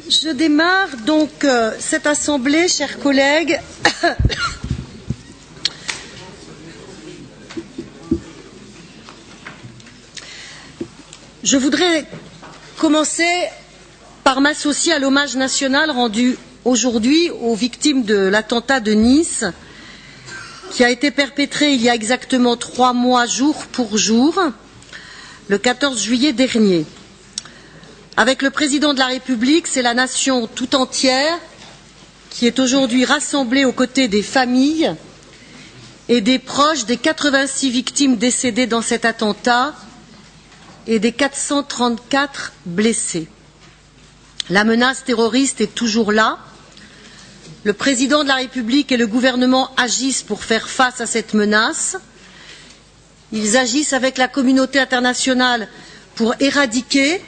Je démarre donc cette assemblée, chers collègues. Je voudrais commencer par m'associer à l'hommage national rendu aujourd'hui aux victimes de l'attentat de Nice, qui a été perpétré il y a exactement 3 mois, jour pour jour, le 14 juillet dernier. Avec le président de la République, c'est la nation tout entière qui est aujourd'hui rassemblée aux côtés des familles et des proches des 86 victimes décédées dans cet attentat et des 434 blessés. La menace terroriste est toujours là. Le président de la République et le gouvernement agissent pour faire face à cette menace. Ils agissent avec la communauté internationale pour éradiquer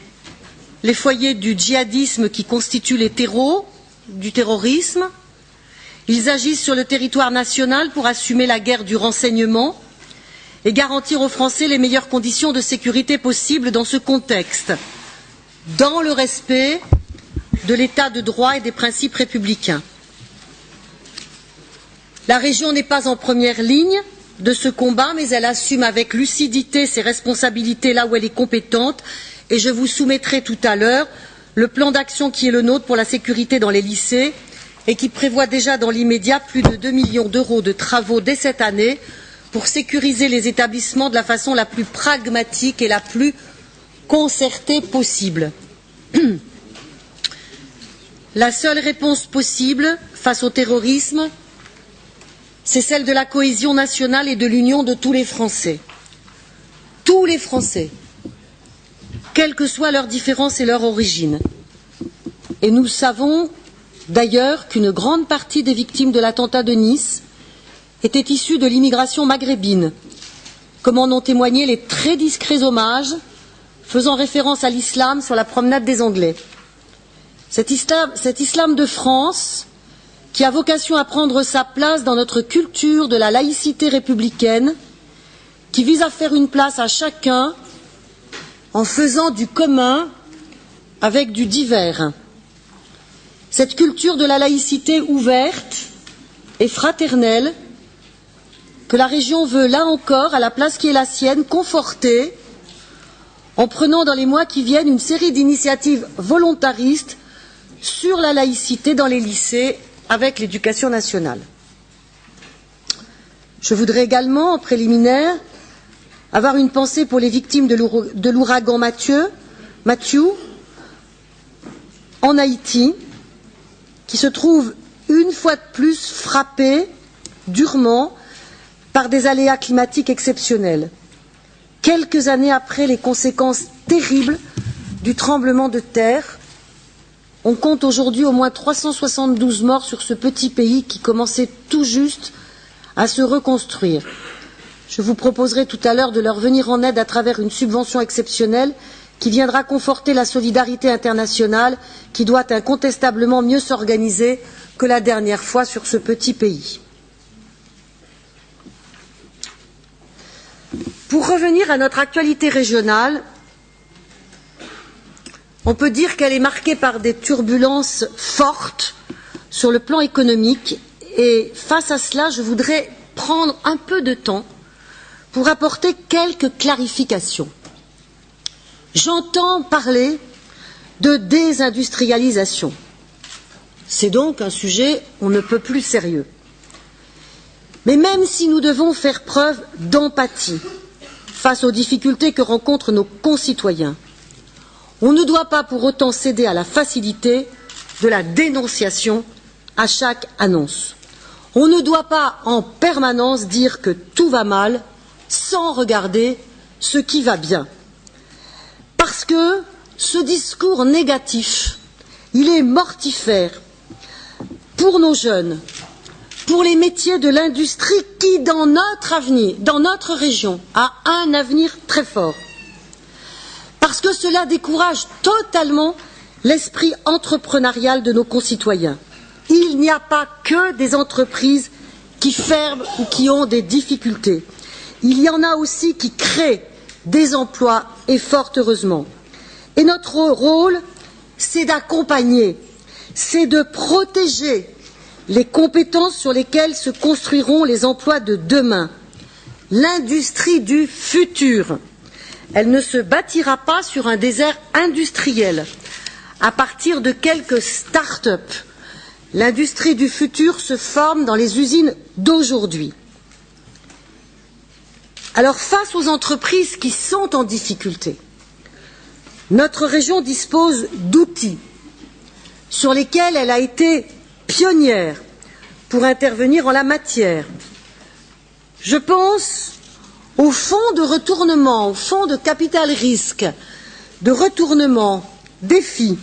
les foyers du djihadisme qui constituent les terreaux du terrorisme. Ils agissent sur le territoire national pour assumer la guerre du renseignement et garantir aux Français les meilleures conditions de sécurité possibles dans ce contexte, dans le respect de l'état de droit et des principes républicains. La région n'est pas en première ligne de ce combat, mais elle assume avec lucidité ses responsabilités là où elle est compétente, et je vous soumettrai tout à l'heure le plan d'action qui est le nôtre pour la sécurité dans les lycées et qui prévoit déjà dans l'immédiat plus de 2 millions d'euros de travaux dès cette année pour sécuriser les établissements de la façon la plus pragmatique et la plus concertée possible. La seule réponse possible face au terrorisme, c'est celle de la cohésion nationale et de l'union de tous les Français. Tous les Français, quelles que soient leurs différences et leur origine. Et nous savons d'ailleurs qu'une grande partie des victimes de l'attentat de Nice étaient issues de l'immigration maghrébine, comme en ont témoigné les très discrets hommages faisant référence à l'islam sur la promenade des Anglais. Cet islam de France, qui a vocation à prendre sa place dans notre culture de la laïcité républicaine, qui vise à faire une place à chacun en faisant du commun avec du divers. Cette culture de la laïcité ouverte et fraternelle que la région veut, là encore, à la place qui est la sienne, conforter en prenant dans les mois qui viennent une série d'initiatives volontaristes sur la laïcité dans les lycées avec l'éducation nationale. Je voudrais également, en préliminaire, avoir une pensée pour les victimes de l'ouragan Matthew en Haïti, qui se trouvent une fois de plus frappés durement par des aléas climatiques exceptionnels, quelques années après les conséquences terribles du tremblement de terre. On compte aujourd'hui au moins 372 morts sur ce petit pays qui commençait tout juste à se reconstruire. Je vous proposerai tout à l'heure de leur venir en aide à travers une subvention exceptionnelle qui viendra conforter la solidarité internationale qui doit incontestablement mieux s'organiser que la dernière fois sur ce petit pays. Pour revenir à notre actualité régionale, on peut dire qu'elle est marquée par des turbulences fortes sur le plan économique et face à cela, je voudrais prendre un peu de temps pour apporter quelques clarifications. J'entends parler de désindustrialisation. C'est donc un sujet on ne peut plus sérieux. Mais même si nous devons faire preuve d'empathie face aux difficultés que rencontrent nos concitoyens, on ne doit pas pour autant céder à la facilité de la dénonciation à chaque annonce. On ne doit pas en permanence dire que tout va mal sans regarder ce qui va bien. Parce que ce discours négatif, il est mortifère pour nos jeunes, pour les métiers de l'industrie qui, dans notre région, a un avenir très fort. Parce que cela décourage totalement l'esprit entrepreneurial de nos concitoyens. Il n'y a pas que des entreprises qui ferment ou qui ont des difficultés. Il y en a aussi qui créent des emplois, et fort heureusement. Et notre rôle c'est d'accompagner, c'est de protéger les compétences sur lesquelles se construiront les emplois de demain, l'industrie du futur. Elle ne se bâtira pas sur un désert industriel, à partir de quelques start-up. L'industrie du futur se forme dans les usines d'aujourd'hui. Alors, face aux entreprises qui sont en difficulté, notre région dispose d'outils sur lesquels elle a été pionnière pour intervenir en la matière. Je pense au fonds de retournement, au fonds de capital risque, de retournement, défi,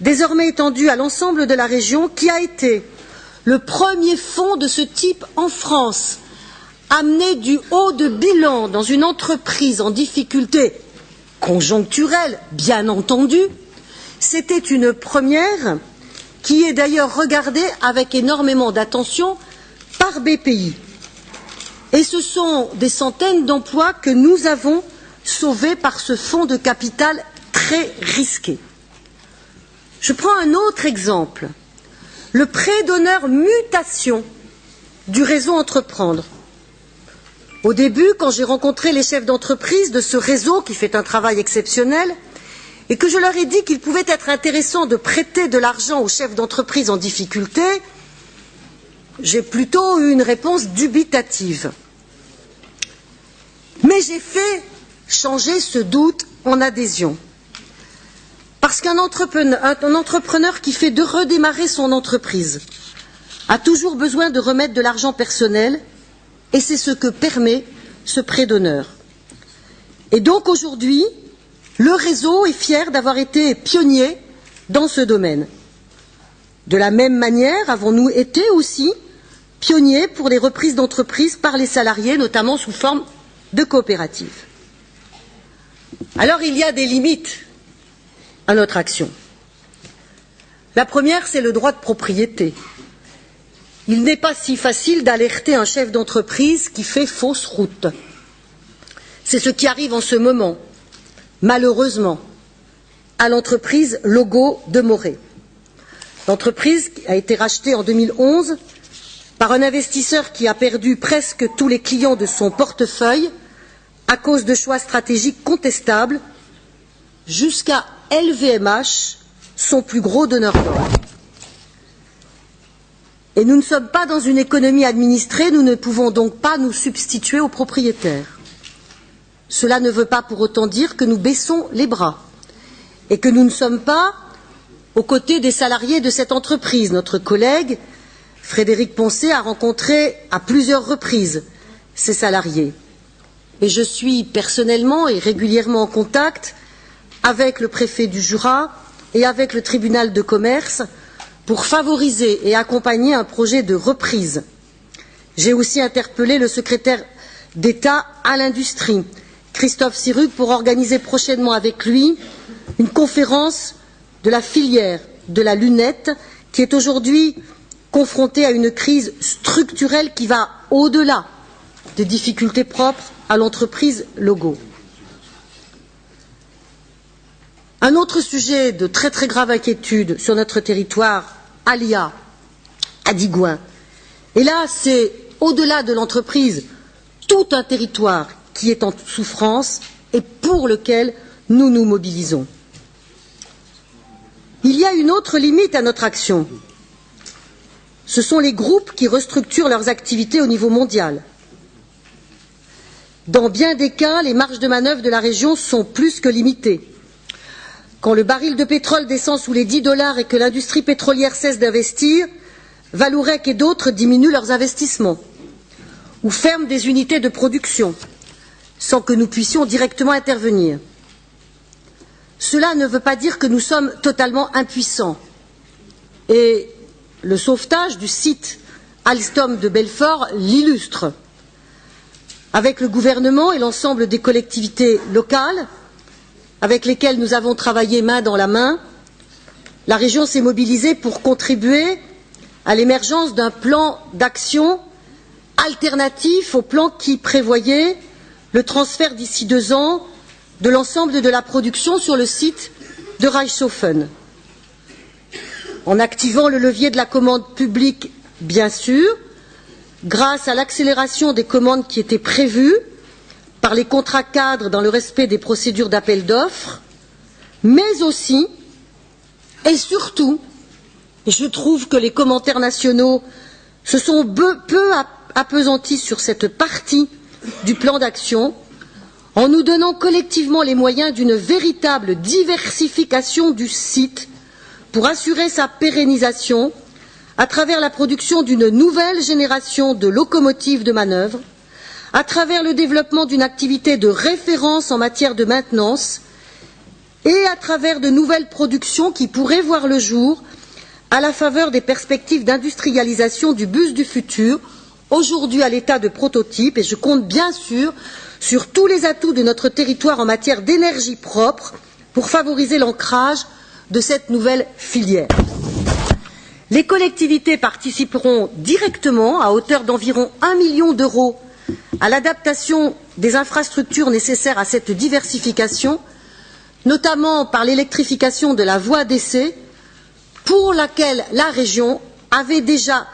désormais étendu à l'ensemble de la région, qui a été le premier fonds de ce type en France, amené du haut de bilan dans une entreprise en difficulté conjoncturelle, bien entendu. C'était une première qui est d'ailleurs regardée avec énormément d'attention par BPI. Et ce sont des centaines d'emplois que nous avons sauvés par ce fonds de capital très risqué. Je prends un autre exemple, le prêt d'honneur mutation du réseau Entreprendre. Au début, quand j'ai rencontré les chefs d'entreprise de ce réseau qui fait un travail exceptionnel, et que je leur ai dit qu'il pouvait être intéressant de prêter de l'argent aux chefs d'entreprise en difficulté, j'ai plutôt eu une réponse dubitative. Mais j'ai fait changer ce doute en adhésion. Parce qu'un entrepreneur qui fait de redémarrer son entreprise a toujours besoin de remettre de l'argent personnel, et c'est ce que permet ce prêt d'honneur. Et donc aujourd'hui, le réseau est fier d'avoir été pionnier dans ce domaine. De la même manière, avons-nous été aussi pionniers pour les reprises d'entreprises par les salariés, notamment sous forme de coopératives. Alors il y a des limites à notre action. La première, c'est le droit de propriété. Il n'est pas si facile d'alerter un chef d'entreprise qui fait fausse route. C'est ce qui arrive en ce moment, malheureusement, à l'entreprise Logo de Morée. L'entreprise a été rachetée en 2011 par un investisseur qui a perdu presque tous les clients de son portefeuille à cause de choix stratégiques contestables, jusqu'à LVMH, son plus gros donneur d'ordre. Et nous ne sommes pas dans une économie administrée, nous ne pouvons donc pas nous substituer aux propriétaires. Cela ne veut pas pour autant dire que nous baissons les bras et que nous ne sommes pas aux côtés des salariés de cette entreprise. Notre collègue Frédéric Poncet a rencontré à plusieurs reprises ces salariés. Et je suis personnellement et régulièrement en contact avec le préfet du Jura et avec le tribunal de commerce pour favoriser et accompagner un projet de reprise. J'ai aussi interpellé le secrétaire d'État à l'industrie, Christophe Sirugue, pour organiser prochainement avec lui une conférence de la filière de la lunette qui est aujourd'hui confrontée à une crise structurelle qui va au-delà des difficultés propres à l'entreprise Logo. Un autre sujet de très très grave inquiétude sur notre territoire, Alia, à Digoin. Et là, c'est au-delà de l'entreprise, tout un territoire qui est en souffrance et pour lequel nous nous mobilisons. Il y a une autre limite à notre action. Ce sont les groupes qui restructurent leurs activités au niveau mondial. Dans bien des cas, les marges de manœuvre de la région sont plus que limitées. Quand le baril de pétrole descend sous les $10 et que l'industrie pétrolière cesse d'investir, Vallourec et d'autres diminuent leurs investissements ou ferment des unités de production sans que nous puissions directement intervenir. Cela ne veut pas dire que nous sommes totalement impuissants. Et le sauvetage du site Alstom de Belfort l'illustre. Avec le gouvernement et l'ensemble des collectivités locales, avec lesquelles nous avons travaillé main dans la main, la région s'est mobilisée pour contribuer à l'émergence d'un plan d'action alternatif au plan qui prévoyait le transfert d'ici 2 ans de l'ensemble de la production sur le site de Reichshofen. en activant le levier de la commande publique, bien sûr, grâce à l'accélération des commandes qui étaient prévues par les contrats cadres dans le respect des procédures d'appel d'offres, mais aussi et surtout, et je trouve que les commentaires nationaux se sont peu appesantis sur cette partie du plan d'action, en nous donnant collectivement les moyens d'une véritable diversification du site pour assurer sa pérennisation à travers la production d'une nouvelle génération de locomotives de manœuvre, à travers le développement d'une activité de référence en matière de maintenance et à travers de nouvelles productions qui pourraient voir le jour à la faveur des perspectives d'industrialisation du bus du futur, aujourd'hui à l'état de prototype, et je compte bien sûr sur tous les atouts de notre territoire en matière d'énergie propre pour favoriser l'ancrage de cette nouvelle filière. Les collectivités participeront directement à hauteur d'environ 1 million d'euros à l'adaptation des infrastructures nécessaires à cette diversification, notamment par l'électrification de la voie d'essai, pour laquelle la région avait déjà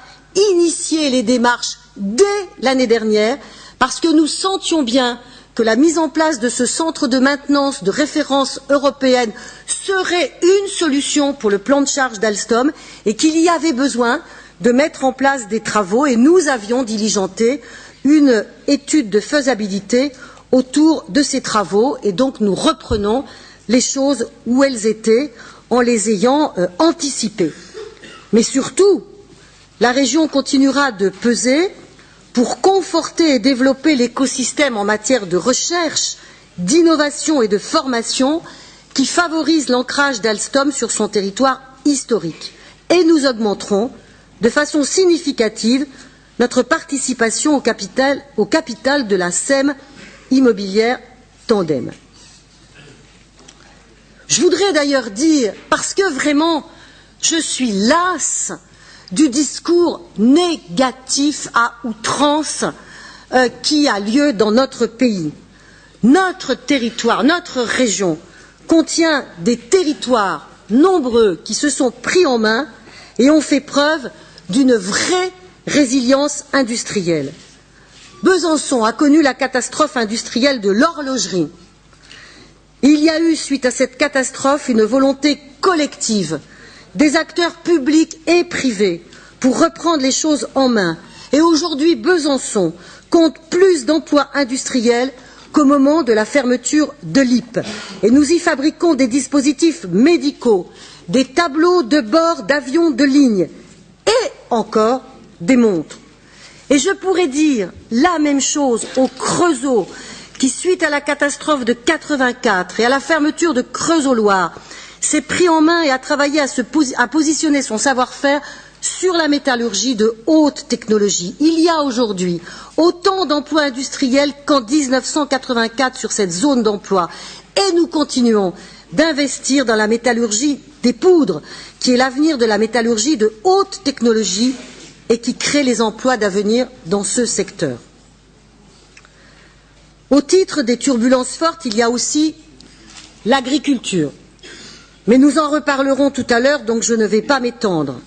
initié les démarches dès l'année dernière, parce que nous sentions bien que la mise en place de ce centre de maintenance de référence européenne serait une solution pour le plan de charge d'Alstom et qu'il y avait besoin de mettre en place des travaux, et nous avions diligenté une étude de faisabilité autour de ces travaux, et donc nous reprenons les choses où elles étaient en les ayant anticipées. Mais surtout, la région continuera de peser pour conforter et développer l'écosystème en matière de recherche, d'innovation et de formation qui favorise l'ancrage d'Alstom sur son territoire historique. Et nous augmenterons de façon significative notre participation au capital de la SEM immobilière Tandem. Je voudrais d'ailleurs dire, parce que vraiment je suis lasse du discours négatif à outrance qui a lieu dans notre pays. Notre territoire, notre région contient des territoires nombreux qui se sont pris en main et ont fait preuve d'une vraie résilience industrielle. Besançon a connu la catastrophe industrielle de l'horlogerie. Il y a eu, suite à cette catastrophe, une volonté collective des acteurs publics et privés pour reprendre les choses en main. Et aujourd'hui, Besançon compte plus d'emplois industriels qu'au moment de la fermeture de l'IP. Et nous y fabriquons des dispositifs médicaux, des tableaux de bord d'avions de ligne et encore des montres. Et je pourrais dire la même chose au Creusot, qui, suite à la catastrophe de 84 et à la fermeture de Creusot-Loire, s'est pris en main et a travaillé à positionner son savoir-faire sur la métallurgie de haute technologie. Il y a aujourd'hui autant d'emplois industriels qu'en 1984 sur cette zone d'emploi. Et nous continuons d'investir dans la métallurgie des poudres, qui est l'avenir de la métallurgie de haute technologie et qui crée les emplois d'avenir dans ce secteur. Au titre des turbulences fortes, il y a aussi l'agriculture. Mais nous en reparlerons tout à l'heure, donc je ne vais pas m'étendre.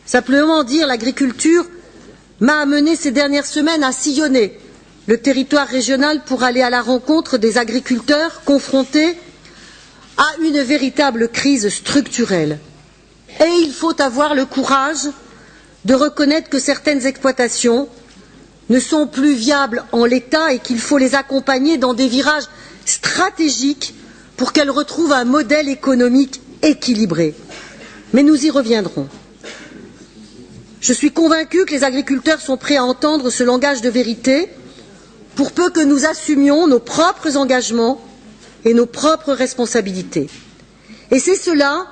Simplement dire l'agriculture m'a amené ces dernières semaines à sillonner le territoire régional pour aller à la rencontre des agriculteurs confrontés à une véritable crise structurelle. Et il faut avoir le courage de reconnaître que certaines exploitations ne sont plus viables en l'état et qu'il faut les accompagner dans des virages stratégiques pour qu'elles retrouvent un modèle économique équilibré. Mais nous y reviendrons. Je suis convaincue que les agriculteurs sont prêts à entendre ce langage de vérité pour peu que nous assumions nos propres engagements et nos propres responsabilités. Et c'est cela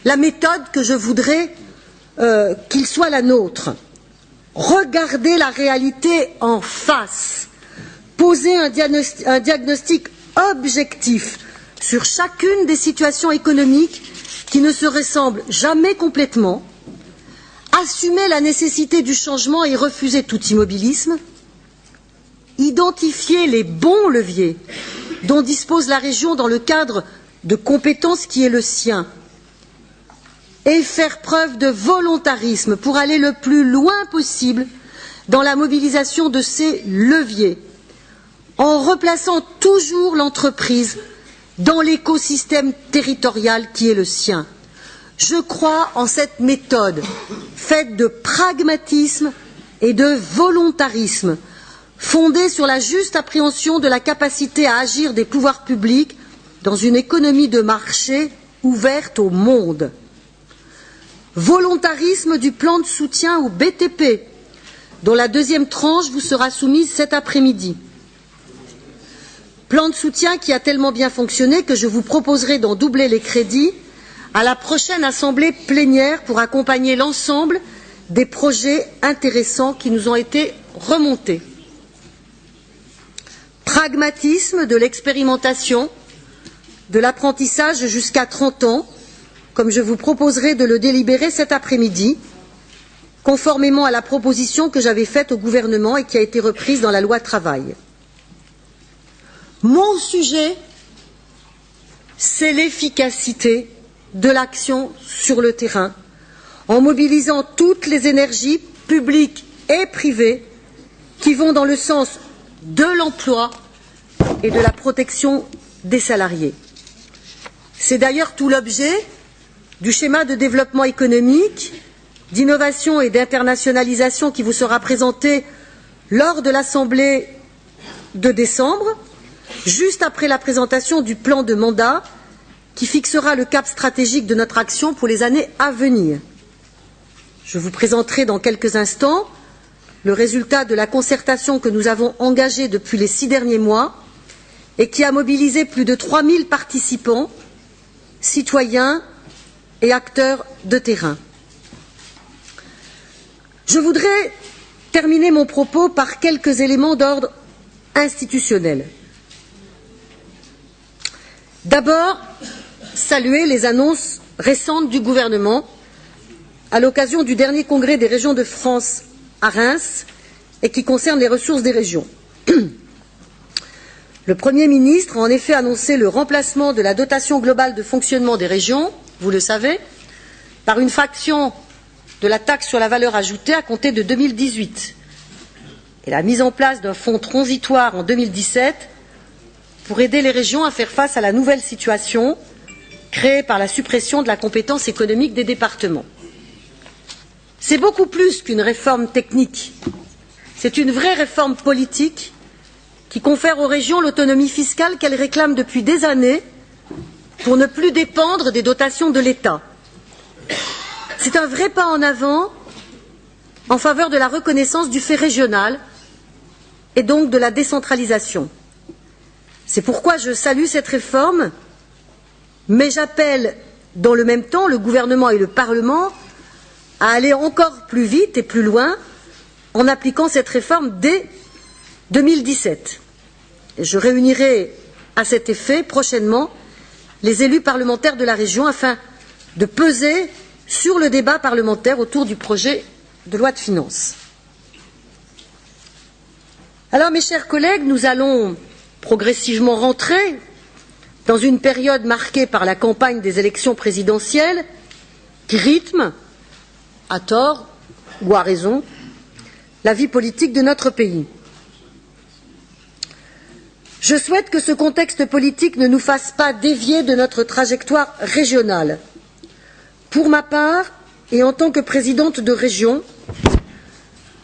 la méthode que je voudrais qu'il soit la nôtre. Regarder la réalité en face, poser un diagnostic objectif sur chacune des situations économiques qui ne se ressemblent jamais complètement, assumer la nécessité du changement et refuser tout immobilisme, identifier les bons leviers dont dispose la région dans le cadre de compétences qui est le sien, et et faire preuve de volontarisme pour aller le plus loin possible dans la mobilisation de ces leviers, en replaçant toujours l'entreprise dans l'écosystème territorial qui est le sien. Je crois en cette méthode faite de pragmatisme et de volontarisme, fondée sur la juste appréhension de la capacité à agir des pouvoirs publics dans une économie de marché ouverte au monde. Volontarisme du plan de soutien au BTP, dont la deuxième tranche vous sera soumise cet après-midi. Plan de soutien qui a tellement bien fonctionné que je vous proposerai d'en doubler les crédits à la prochaine assemblée plénière pour accompagner l'ensemble des projets intéressants qui nous ont été remontés. Pragmatisme de l'expérimentation, de l'apprentissage jusqu'à 30 ans, comme je vous proposerai de le délibérer cet après-midi, conformément à la proposition que j'avais faite au gouvernement et qui a été reprise dans la loi travail. Mon sujet, c'est l'efficacité de l'action sur le terrain, en mobilisant toutes les énergies publiques et privées qui vont dans le sens de l'emploi et de la protection des salariés. C'est d'ailleurs tout l'objet du schéma de développement économique, d'innovation et d'internationalisation qui vous sera présenté lors de l'Assemblée de décembre, juste après la présentation du plan de mandat qui fixera le cap stratégique de notre action pour les années à venir. Je vous présenterai dans quelques instants le résultat de la concertation que nous avons engagée depuis les 6 derniers mois et qui a mobilisé plus de 3000 participants, citoyens et acteurs de terrain. Je voudrais terminer mon propos par quelques éléments d'ordre institutionnel. D'abord, saluer les annonces récentes du gouvernement à l'occasion du dernier congrès des régions de France à Reims et qui concerne les ressources des régions. Le Premier ministre a en effet annoncé le remplacement de la dotation globale de fonctionnement des régions, vous le savez, par une fraction de la taxe sur la valeur ajoutée à compter de 2018 et la mise en place d'un fonds transitoire en 2017 pour aider les régions à faire face à la nouvelle situation créée par la suppression de la compétence économique des départements. C'est beaucoup plus qu'une réforme technique, c'est une vraie réforme politique qui confère aux régions l'autonomie fiscale qu'elles réclament depuis des années pour ne plus dépendre des dotations de l'État. C'est un vrai pas en avant en faveur de la reconnaissance du fait régional et donc de la décentralisation. C'est pourquoi je salue cette réforme, mais j'appelle dans le même temps le gouvernement et le Parlement à aller encore plus vite et plus loin en appliquant cette réforme dès 2017. Et je réunirai à cet effet prochainement les élus parlementaires de la région afin de peser sur le débat parlementaire autour du projet de loi de finances. Alors, mes chers collègues, nous allons progressivement rentrer dans une période marquée par la campagne des élections présidentielles qui rythme, à tort ou à raison, la vie politique de notre pays. Je souhaite que ce contexte politique ne nous fasse pas dévier de notre trajectoire régionale. Pour ma part, et en tant que présidente de région,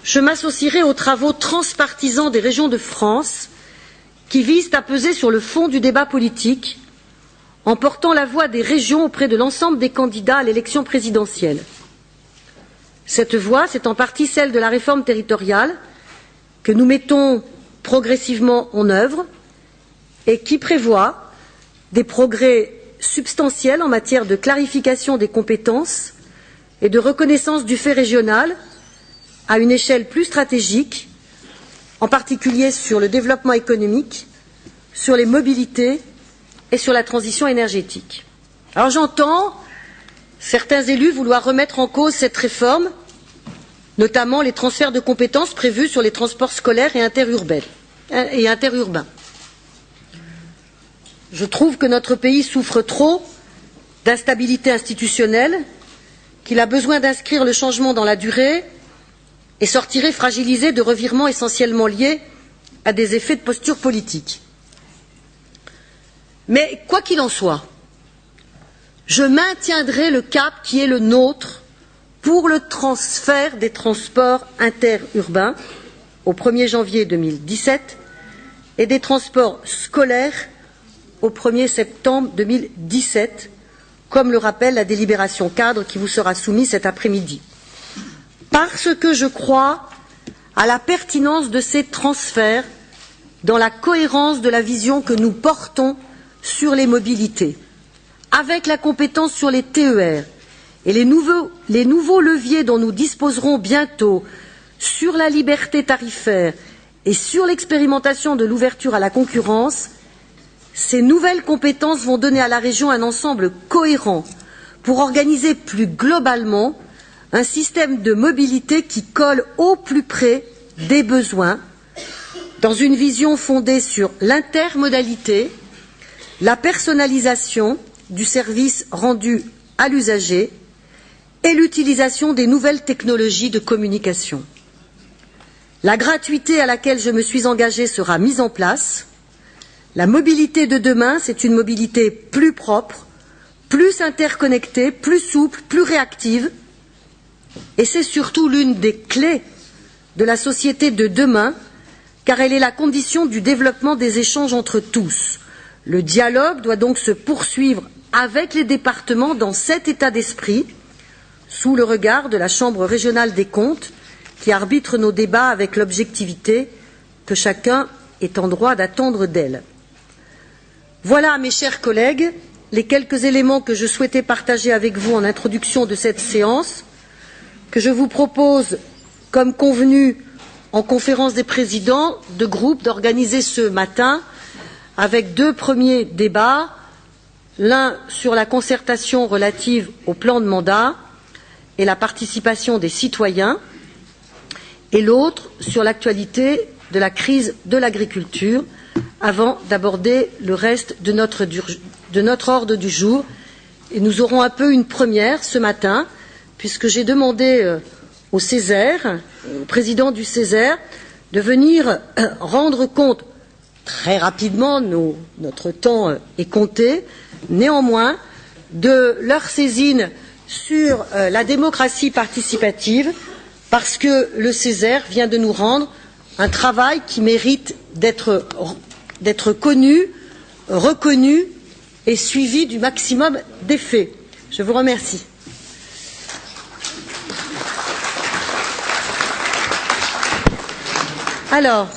je m'associerai aux travaux transpartisans des régions de France qui visent à peser sur le fond du débat politique en portant la voix des régions auprès de l'ensemble des candidats à l'élection présidentielle. Cette voix, c'est en partie celle de la réforme territoriale que nous mettons progressivement en œuvre et qui prévoit des progrès substantiels en matière de clarification des compétences et de reconnaissance du fait régional à une échelle plus stratégique, en particulier sur le développement économique, sur les mobilités et sur la transition énergétique. Alors j'entends certains élus vouloir remettre en cause cette réforme, notamment les transferts de compétences prévus sur les transports scolaires et interurbains. Je trouve que notre pays souffre trop d'instabilité institutionnelle qu'il a besoin d'inscrire le changement dans la durée et sortirait fragilisé de revirements essentiellement liés à des effets de posture politique. Mais quoi qu'il en soit, je maintiendrai le cap qui est le nôtre pour le transfert des transports interurbains au 1er janvier 2017 et des transports scolaires au 1er septembre 2017, comme le rappelle la délibération cadre qui vous sera soumise cet après-midi. Parce que je crois à la pertinence de ces transferts dans la cohérence de la vision que nous portons sur les mobilités, avec la compétence sur les TER et les nouveaux leviers dont nous disposerons bientôt sur la liberté tarifaire et sur l'expérimentation de l'ouverture à la concurrence, ces nouvelles compétences vont donner à la région un ensemble cohérent pour organiser plus globalement un système de mobilité qui colle au plus près des besoins, dans une vision fondée sur l'intermodalité, la personnalisation du service rendu à l'usager et l'utilisation des nouvelles technologies de communication. La gratuité à laquelle je me suis engagée sera mise en place. La mobilité de demain, c'est une mobilité plus propre, plus interconnectée, plus souple, plus réactive, et c'est surtout l'une des clés de la société de demain, car elle est la condition du développement des échanges entre tous. Le dialogue doit donc se poursuivre avec les départements dans cet état d'esprit, sous le regard de la Chambre régionale des comptes, qui arbitre nos débats avec l'objectivité que chacun est en droit d'attendre d'elle. Voilà, mes chers collègues, les quelques éléments que je souhaitais partager avec vous en introduction de cette séance, que je vous propose, comme convenu en conférence des présidents de groupe, d'organiser ce matin avec deux premiers débats, l'un sur la concertation relative au plan de mandat et la participation des citoyens, et l'autre sur l'actualité de la crise de l'agriculture, avant d'aborder le reste de notre ordre du jour. Et nous aurons un peu une première ce matin, puisque j'ai demandé au Césaire, au président du Césaire, de venir rendre compte très rapidement, notre temps est compté, néanmoins, de leur saisine sur la démocratie participative, parce que le Césaire vient de nous rendre un travail qui mérite d'être connu, reconnu et suivi du maximum d'effets. Je vous remercie. Alors,